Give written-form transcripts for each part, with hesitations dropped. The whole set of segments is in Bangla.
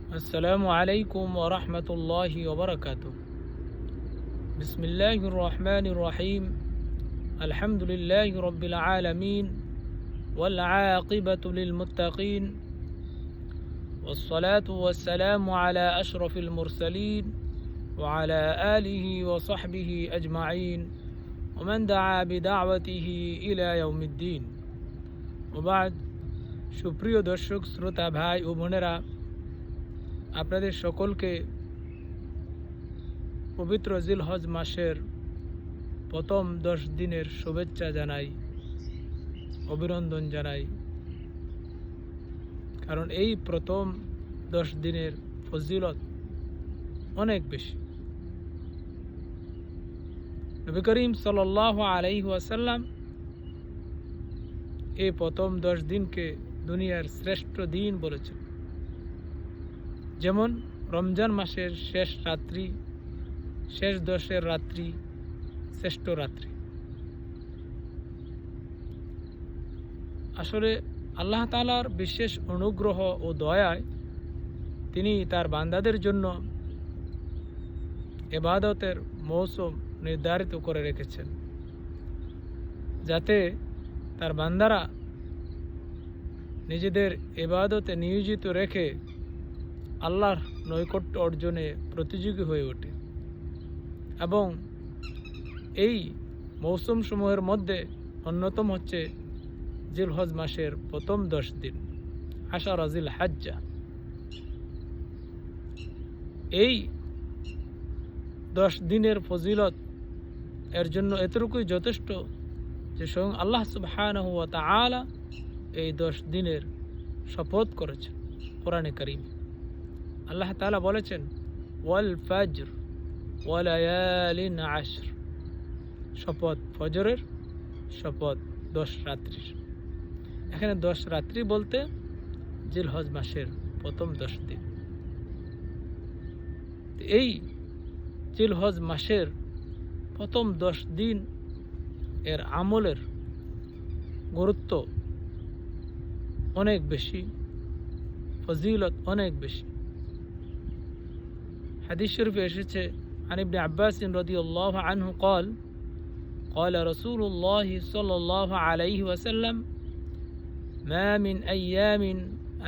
السلام عليكم ورحمة الله وبركاته. بسم الله الرحمن الرحيم. الحمد لله رب العالمين والعاقبة للمتقين والصلاة والسلام على أشرف المرسلين وعلى آله وصحبه أجمعين ومن دعا بدعوته إلى يوم الدين وبعد সুপ্রিয় দর্শক শ্রোতা ভাই ও বোনেরা, আপনাদের সকলকে পবিত্র জিলহজ মাসের প্রথম 10 দিনের শুভেচ্ছা জানাই, অভিনন্দন জানাই। কারণ এই প্রথম 10 দিনের ফজিলত অনেক বেশি। নবী করিম সাল্লাল্লাহু আলাইহি ওয়াসাল্লাম এই প্রথম 10 দিনকে দুনিয়ার শ্রেষ্ঠ দিন বলেছেন। যেমন রমজান মাসের শেষ রাত্রি, শেষ 10-এর রাত্রি শ্রেষ্ঠ রাত্রি। আসলে আল্লাহ তাআলার বিশেষ অনুগ্রহ ও দয়ায় তিনি তার বান্দাদের জন্য ইবাদতের মৌসুম নির্ধারিত করে রেখেছেন, যাতে তার বান্দারা নিজেদের ইবাদতে নিয়োজিত রেখে আল্লাহর নৈকট্য অর্জনে প্রতিযোগী হয়ে ওঠে। এবং এই মৌসুমসমূহের মধ্যে অন্যতম হচ্ছে জিলহজ মাসের প্রথম 10 দিন, আশারা জিল হাজ্জা। এই 10 দিনের ফজিলত এর জন্য এতটুকুই যথেষ্ট যে স্বয়ং আল্লাহ সুবহানাহু ওয়া তাআলা এই 10 দিনের শপথ করেছেন কোরআনে কারীম। আল্লাহ তাআলা বলেছেন, ওয়াল ফাজর ওয়া লায়ালিন আশর, শপথ ফজরের, শপথ 10 রাত্রির। এখানে 10 রাত্রি বলতে জিলহজ মাসের প্রথম 10 দিন। এই জিলহজ মাসের প্রথম 10 দিন এর আমলের গুরুত্ব অনেক বেশি, ফজিলত অনেক বেশি। হাদিস শরীফে এসেছে, عن ابن عباس رضي الله عنه قال قال رسول الله صلى الله عليه وسلم ما من أيام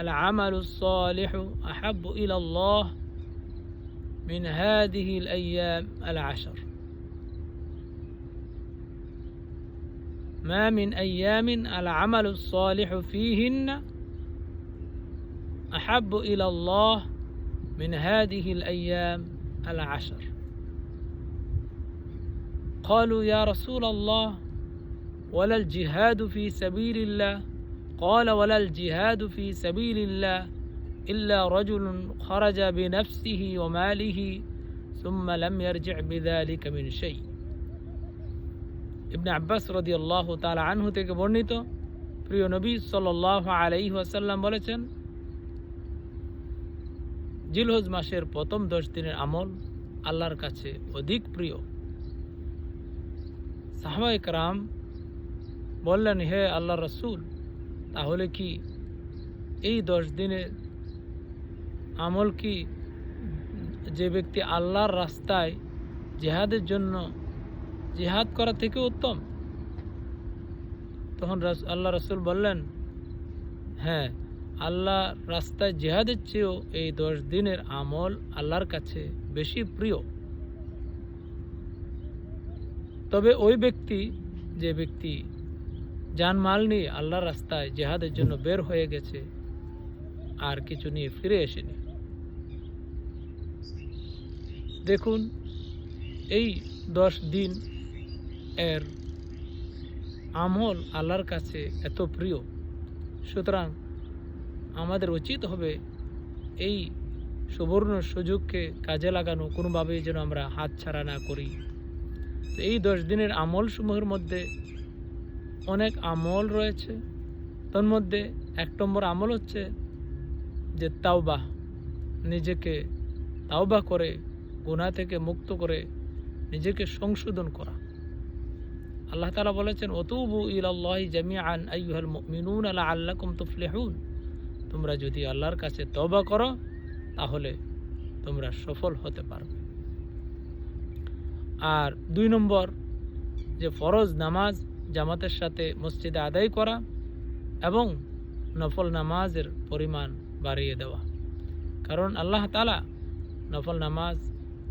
العمل الصالح أحب إلى الله من هذه الأيام العشر. ما من أيام العمل الصالح فيهن أحب إلى الله من هذه الأيام العشر. قالوا يا رسول الله ولا الجهاد في سبيل الله؟ قال ولا الجهاد في سبيل الله إلا رجل خرج بنفسه وماله ثم لم يرجع بذلك من شيء. ইবনে আব্বাস রাদিয়াল্লাহু তাআলা আনহু থেকে বর্ণিত, প্রিয় নবী সাল্লাল্লাহু আলাইহি ওয়াসাল্লাম বলেছেন, জিলহজ মাসের প্রথম 10 দিনের আমল আল্লাহর কাছে অধিক প্রিয়। সাহাবায়ে কেরাম বললেন, হে আল্লাহর রাসূল, তাহলে কি এই 10 দিনের আমল কি যে ব্যক্তি আল্লাহর রাস্তায় জিহাদের জন্য জিহাদ করা থেকে উত্তম? তখন আল্লাহ রাসূল বললেন, হ্যাঁ, আল্লাহ রাস্তায় জিহাদের চেয়েও এই 10 দিনের আমল আল্লাহর কাছে বেশি প্রিয়। তবে ওই ব্যক্তি, যে ব্যক্তি জানমাল নিয়ে আল্লাহর রাস্তায় জিহাদের জন্য বের হয়ে গেছে আর কিছু নিয়ে ফিরে আসেনি। দেখুন, এই 10 দিন এর আমল আল্লাহর কাছে এত প্রিয়, সুতরাং আমাদের উচিত হবে এই সুবর্ণ সুযোগকে কাজে লাগানো, কোনোভাবেই যেন আমরা হাতছাড়া না করি। তো এই 10 দিনের আমল সমূহের মধ্যে অনেক আমল রয়েছে। তার মধ্যে 1 নম্বর আমল হচ্ছে যে তাওবা, নিজেকে তাওবা করে গুনাহ থেকে মুক্ত করে নিজেকে সংশোধন করা। আল্লাহ তাআলা বলেছেন, ওতুবু ইলাল্লাহি জামিআন আইয়ুহাল মুমিনুনা লাআল্লাকুম তুফলিহুন, তোমরা যদি আল্লাহর কাছে তওবা করো তাহলে তোমরা সফল হতে পারবে। আর 2 নম্বর, যে ফরজ নামাজ জামাতের সাথে মসজিদে আদায় করা এবং নফল নামাজের পরিমাণ বাড়িয়ে দেওয়া। কারণ আল্লাহ তাআলা নফল নামাজ,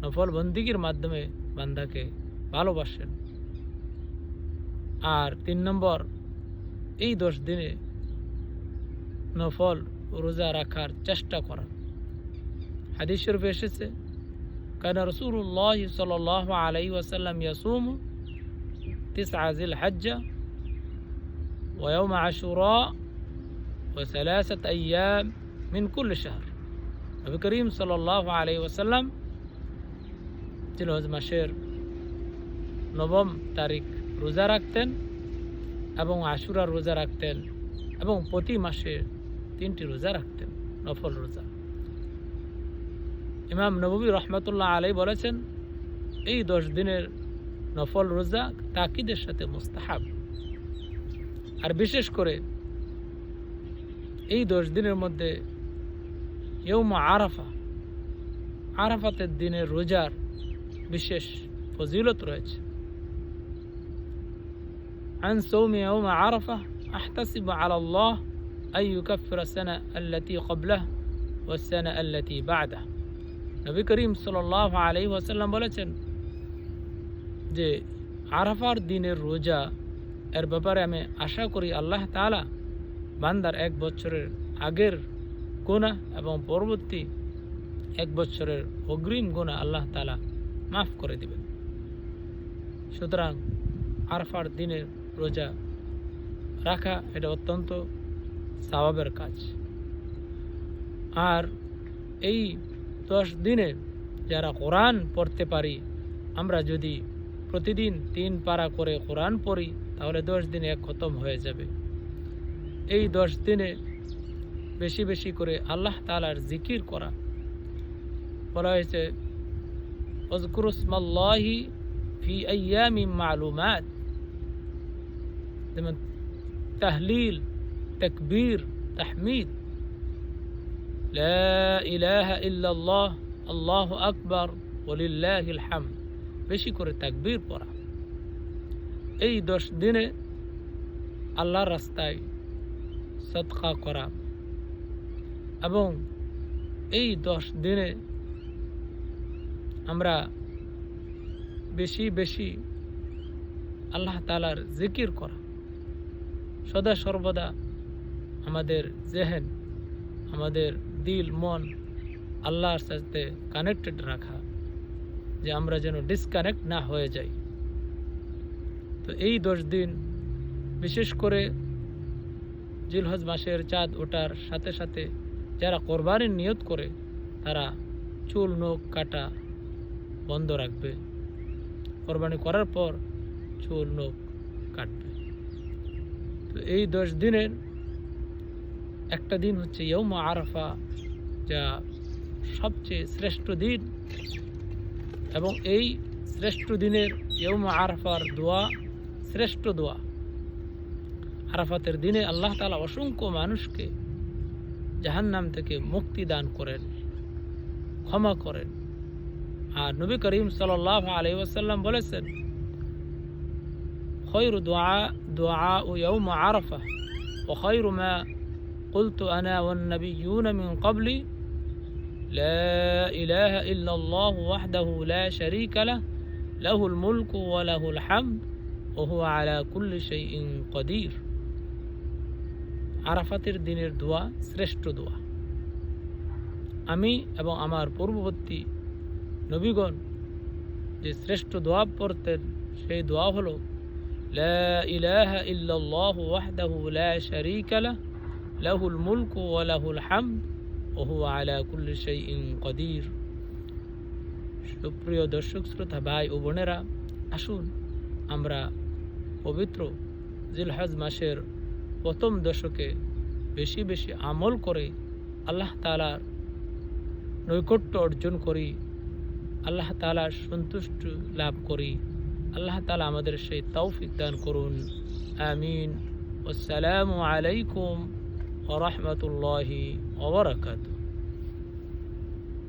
নফল বন্দিগির মাধ্যমে বান্দাকে ভালোবাসেন। আর 3 নম্বর, এই 10 দিনে নফল রোজা রাখার চেষ্টা করা। হাদিস শরীফে এসেছে, কানা রাসূলুল্লাহ সাল্লাল্লাহু আলাইহি ওয়াসাল্লাম ইয়াসুমু 9 জিল হজ্জা ওয়া ইয়াউম আশুরা ওয়া 3 আইয়াম মিন কুল্লি শাহর। নবী করিম সাল্লাল্লাহু আলাইহি ওয়াসাল্লাম জিলহজ মাসের 9 তারিখ রোজা রাখতেন এবং আশুরার রোজা রাখতেন এবং প্রতি মাসে 3টি রোজা রাখতেন, নফল রোজা। ইমাম নববী রহমতুল্লাহ আলাইহি বলেছেন, এই 10 দিনের নফল রোজা তাকিদের সাথে মুস্তাহাব। আর বিশেষ করে এই 10 দিনের মধ্যে ইয়ৌম আরাফা, আরাফাতের দিনের রোজার বিশেষ ফজিলত রয়েছে। عن صوم يوم عرفة أحتسب على الله أن يكفر السنة التي قبله والسنة التي بعده। নবী করিম সাল্লাল্লাহু আলাইহি ওয়াসাল্লাম বলেছেন যে আরাফার দিনের রোজা এর ব্যাপারে আমি আশা করি আল্লাহ তাআলা বান্দার 1 বছরের আগের গুনাহ এবং পরবর্তী 1 বছরের অগ্রিম গুনাহ আল্লাহ তাআলা মাফ করে দিবেন। সুতরাং আরাফার দিনের রোজা রাখা এটা অত্যন্ত সওয়াবের কাজ। আর এই 10 দিনে যারা কোরআন পড়তে পারি, আমরা যদি প্রতিদিন 3 পারা করে কোরআন পড়ি তাহলে 10 দিনে এক খতম হয়ে যাবে। এই 10 দিনে বেশি বেশি করে আল্লাহ তাআলার জিকির করা। বলা হয়েছে, উযকুরুসমাল্লাহি ফি আইয়ামিন মা'লুমাত, যেমন তাহলিল, তাকবীর, তাহমিদ, লা ইলাহা ইল্লাল্লাহ, আল্লাহু আকবার, ওয়ালিল্লাহিল হামদ, বেশি করে তাকবীর পড়া। এই 10 দিনে আল্লাহর রাস্তায় সদকা করা এবং এই 10 দিনে আমরা বেশি বেশি আল্লাহ তাআলার জিকির করা, সদা সর্বদা আমাদের জেহেন, আমাদের দিল, মন আল্লাহর সাথে কানেক্টেড রাখা, যে আমরা যেন ডিসকানেক্ট না হয়ে যাই। তো এই 10 দিন বিশেষ করে জিলহজ মাসের চাঁদ ওঠার সাথে সাথে যারা কোরবানির নিয়ত করে তারা চুল নখ কাটা বন্ধ রাখবে, কোরবানি করার পর চুল নখ কাটবে। তো এই 10 দিনের একটা দিন হচ্ছে ইয়ৌম আরাফা, যা সবচেয়ে শ্রেষ্ঠ দিন এবং এই শ্রেষ্ঠ দিনের ইয়ৌম আরাফার দোয়া শ্রেষ্ঠ দোয়া। আরাফাতের দিনে আল্লাহ তাআলা অসংখ্য মানুষকে জাহান্নাম থেকে মুক্তি দান করেন, ক্ষমা করেন। আর নবী করিম সাল্লাল্লাহু আলাইহি ওয়াসাল্লাম বলেছেন, খায়রু দুআ ইয়াউম আরাফা ওয়া খায়রু মা قلت أنا والنبيون من قبلي لا إله إلا الله وحده لا شريك له له الملك وله الحمد وهو على كل شيء قدير। আরাফাতের দিনের দোয়া শ্রেষ্ঠ দোয়া। আমি এবং আমার পূর্ববর্তী নবীগণ যে শ্রেষ্ঠ দোয়া পড়তেন সেই দোয়া হলো, লা ইলাহা ইল্লাল্লাহু ওয়াহদাহু লা শারীকা লাহু লাহুল মুলকু ওয়া লাহুল হামদ ওয়া হুয়া আলা কুল্লি শাইইন কাদির। সুপ্রিয় দর্শক শ্রোতা ভাই ও বোনেরা, আসুন আমরা পবিত্র জিলহজ মাসের প্রথম দশকে বেশি বেশি আমল করে আল্লাহ তাআলার নৈকট্য অর্জন করি, আল্লাহ তাআলার সন্তুষ্টি লাভ করি। আল্লাহ তাআলা আমাদের সেই তৌফিক দান করুন, আমিন। আসসালামু আলাইকুম ওয়া রাহমাতুল্লাহি ওয়া বারাকাতুহু।